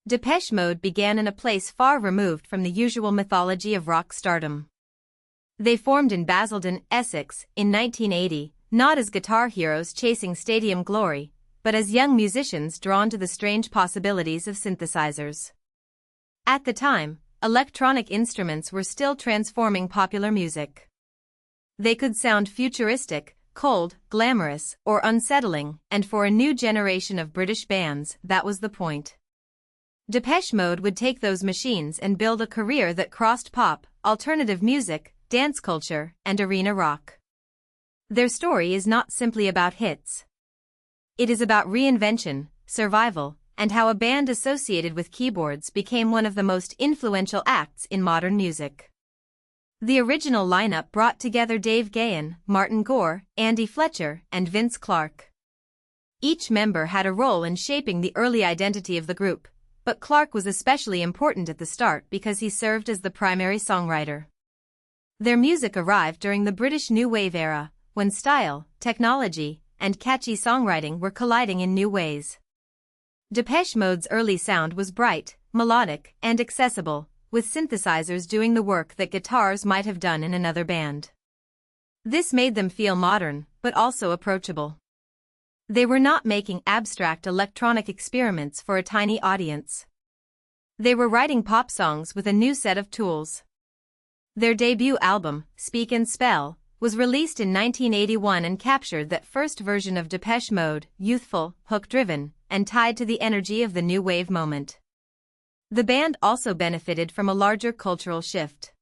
Depeche Mode began in a place far removed from the usual mythology of rock stardom. They formed in Basildon, Essex, in 1980, not as guitar heroes chasing stadium glory, but as young musicians drawn to the strange possibilities of synthesizers. At the time, electronic instruments were still transforming popular music. They could sound futuristic, cold, glamorous, or unsettling, and for a new generation of British bands, that was the point. Depeche Mode would take those machines and build a career that crossed pop, alternative music, dance culture, and arena rock. Their story is not simply about hits. It is about reinvention, survival, and how a band associated with keyboards became one of the most influential acts in modern music. The original lineup brought together Dave Gahan, Martin Gore, Andy Fletcher, and Vince Clarke. Each member had a role in shaping the early identity of the group, but Clarke was especially important at the start because he served as the primary songwriter. Their music arrived during the British New Wave era, when style, technology, and catchy songwriting were colliding in new ways. Depeche Mode's early sound was bright, melodic, and accessible, with synthesizers doing the work that guitars might have done in another band. This made them feel modern, but also approachable. They were not making abstract electronic experiments for a tiny audience. They were writing pop songs with a new set of tools. Their debut album, Speak and Spell, was released in 1981 and captured that first version of Depeche Mode, youthful, hook-driven, and tied to the energy of the new wave moment. The band also benefited from a larger cultural shift.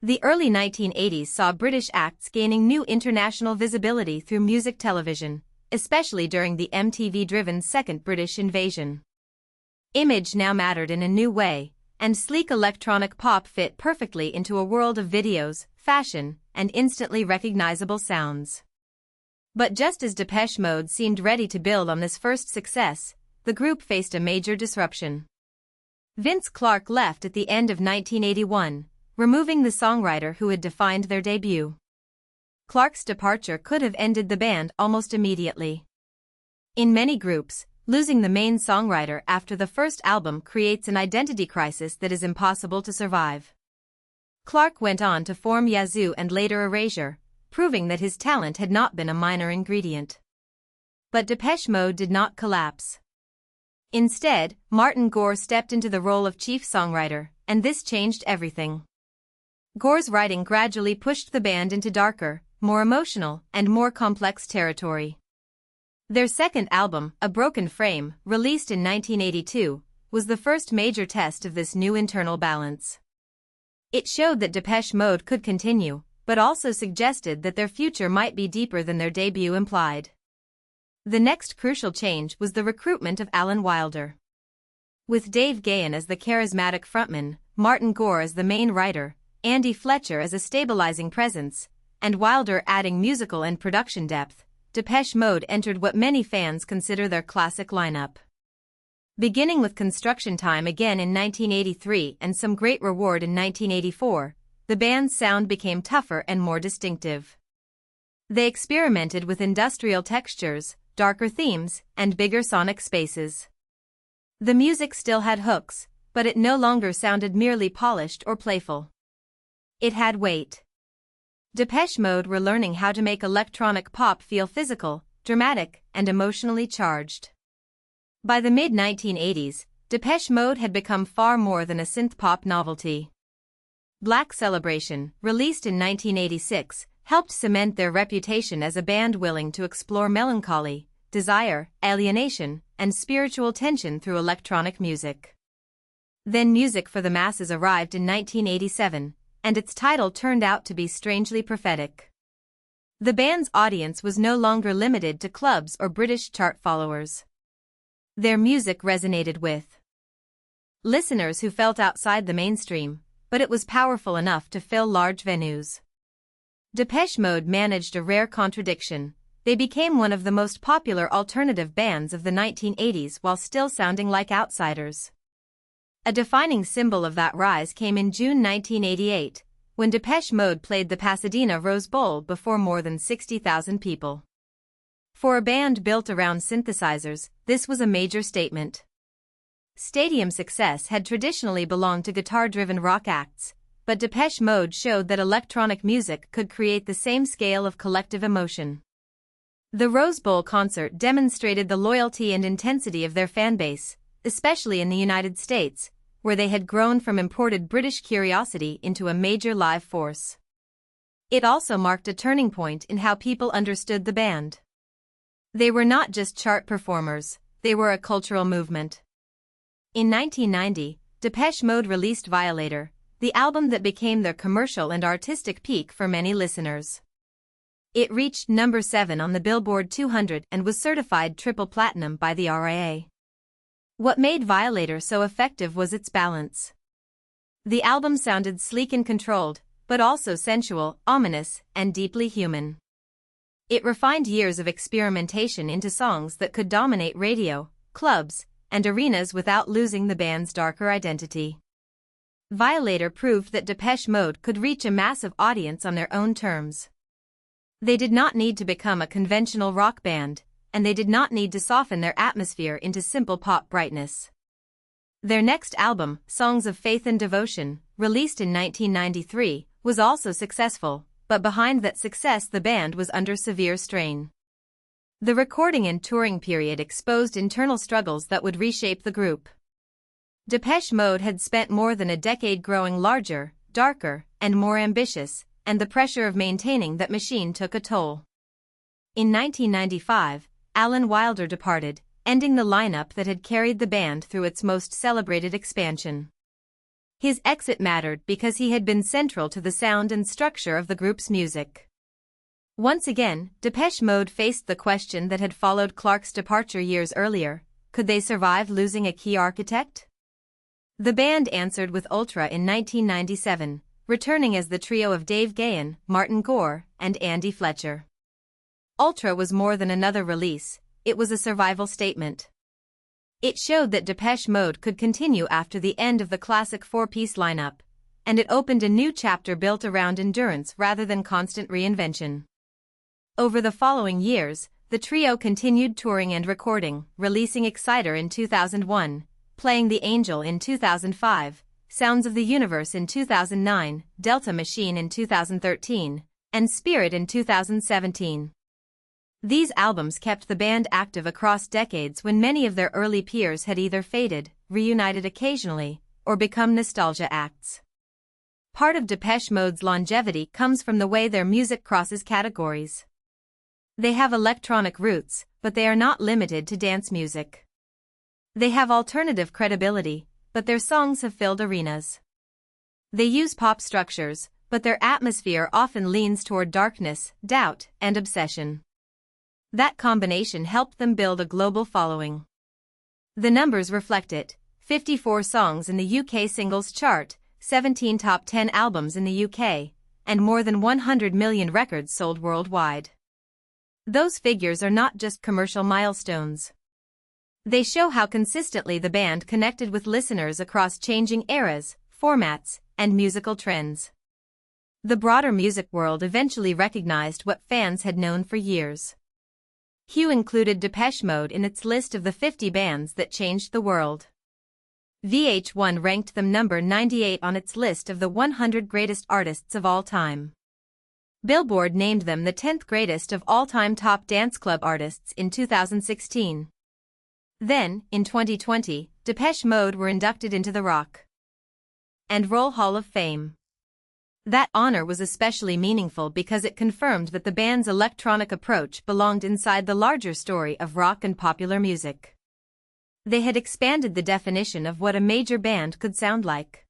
The early 1980s saw British acts gaining new international visibility through music television, especially during the MTV-driven Second British Invasion. Image now mattered in a new way, and sleek electronic pop fit perfectly into a world of videos, fashion, and instantly recognizable sounds. But just as Depeche Mode seemed ready to build on this first success, the group faced a major disruption. Vince Clarke left at the end of 1981, removing the songwriter who had defined their debut. Clarke's departure could have ended the band almost immediately. In many groups, losing the main songwriter after the first album creates an identity crisis that is impossible to survive. Clarke went on to form Yazoo and later Erasure, proving that his talent had not been a minor ingredient. But Depeche Mode did not collapse. Instead, Martin Gore stepped into the role of chief songwriter, and this changed everything. Gore's writing gradually pushed the band into darker, more emotional, and more complex territory. Their second album, A Broken Frame, released in 1982, was the first major test of this new internal balance. It showed that Depeche Mode could continue, but also suggested that their future might be deeper than their debut implied. The next crucial change was the recruitment of Alan Wilder. With Dave Gahan as the charismatic frontman, Martin Gore as the main writer, Andy Fletcher as a stabilizing presence, and Wilder adding musical and production depth, Depeche Mode entered what many fans consider their classic lineup. Beginning with Construction Time again in 1983 and Some Great Reward in 1984, the band's sound became tougher and more distinctive. They experimented with industrial textures, darker themes, and bigger sonic spaces. The music still had hooks, but it no longer sounded merely polished or playful. It had weight. Depeche Mode were learning how to make electronic pop feel physical, dramatic, and emotionally charged. By the mid-1980s, Depeche Mode had become far more than a synth-pop novelty. Black Celebration, released in 1986, helped cement their reputation as a band willing to explore melancholy, desire, alienation, and spiritual tension through electronic music. Then Music for the Masses arrived in 1987, and its title turned out to be strangely prophetic. The band's audience was no longer limited to clubs or British chart followers. Their music resonated with listeners who felt outside the mainstream, but it was powerful enough to fill large venues. Depeche Mode managed a rare contradiction. They became one of the most popular alternative bands of the 1980s while still sounding like outsiders. A defining symbol of that rise came in June 1988, when Depeche Mode played the Pasadena Rose Bowl before more than 60,000 people. For a band built around synthesizers, this was a major statement. Stadium success had traditionally belonged to guitar-driven rock acts, but Depeche Mode showed that electronic music could create the same scale of collective emotion. The Rose Bowl concert demonstrated the loyalty and intensity of their fanbase, especially in the United States, where they had grown from imported British curiosity into a major live force. It also marked a turning point in how people understood the band. They were not just chart performers, they were a cultural movement. In 1990, Depeche Mode released Violator, the album that became their commercial and artistic peak for many listeners. It reached number 7 on the Billboard 200 and was certified triple platinum by the RIA. What made Violator so effective was its balance. The album sounded sleek and controlled, but also sensual, ominous, and deeply human. It refined years of experimentation into songs that could dominate radio, clubs, and arenas without losing the band's darker identity. Violator proved that Depeche Mode could reach a massive audience on their own terms. They did not need to become a conventional rock band, and they did not need to soften their atmosphere into simple pop brightness. Their next album, Songs of Faith and Devotion, released in 1993, was also successful, but behind that success the band was under severe strain. The recording and touring period exposed internal struggles that would reshape the group. Depeche Mode had spent more than a decade growing larger, darker, and more ambitious, and the pressure of maintaining that machine took a toll. In 1995, Alan Wilder departed, ending the lineup that had carried the band through its most celebrated expansion. His exit mattered because he had been central to the sound and structure of the group's music. Once again, Depeche Mode faced the question that had followed Clarke's departure years earlier: could they survive losing a key architect? The band answered with Ultra in 1997, returning as the trio of Dave Gahan, Martin Gore, and Andy Fletcher. Ultra was more than another release, it was a survival statement. It showed that Depeche Mode could continue after the end of the classic four-piece lineup, and it opened a new chapter built around endurance rather than constant reinvention. Over the following years, the trio continued touring and recording, releasing Exciter in 2001, Playing the Angel in 2005, Sounds of the Universe in 2009, Delta Machine in 2013, and Spirit in 2017. These albums kept the band active across decades when many of their early peers had either faded, reunited occasionally, or become nostalgia acts. Part of Depeche Mode's longevity comes from the way their music crosses categories. They have electronic roots, but they are not limited to dance music. They have alternative credibility, but their songs have filled arenas. They use pop structures, but their atmosphere often leans toward darkness, doubt, and obsession. That combination helped them build a global following. The numbers reflect it: 54 songs in the UK singles chart, 17 top 10 albums in the UK, and more than 100 million records sold worldwide. Those figures are not just commercial milestones. They show how consistently the band connected with listeners across changing eras, formats, and musical trends. The broader music world eventually recognized what fans had known for years. Q included Depeche Mode in its list of the 50 bands that changed the world. VH1 ranked them number 98 on its list of the 100 greatest artists of all time. Billboard named them the 10th greatest of all-time top dance club artists in 2016. Then, in 2020, Depeche Mode were inducted into the Rock and Roll Hall of Fame. That honor was especially meaningful because it confirmed that the band's electronic approach belonged inside the larger story of rock and popular music. They had expanded the definition of what a major band could sound like.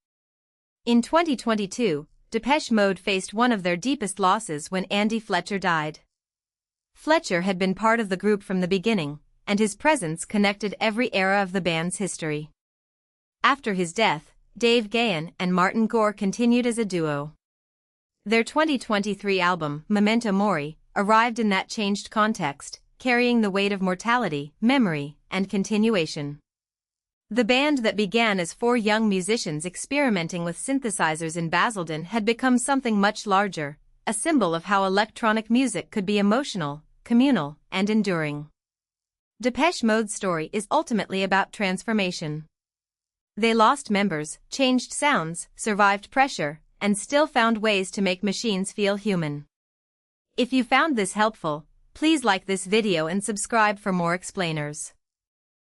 In 2022, Depeche Mode faced one of their deepest losses when Andy Fletcher died. Fletcher had been part of the group from the beginning, and his presence connected every era of the band's history. After his death, Dave Gahan and Martin Gore continued as a duo. Their 2023 album, Memento Mori, arrived in that changed context, carrying the weight of mortality, memory, and continuation. The band that began as 4 young musicians experimenting with synthesizers in Basildon had become something much larger, a symbol of how electronic music could be emotional, communal, and enduring. Depeche Mode's story is ultimately about transformation. They lost members, changed sounds, survived pressure, and still found ways to make machines feel human. If you found this helpful, please like this video and subscribe for more explainers.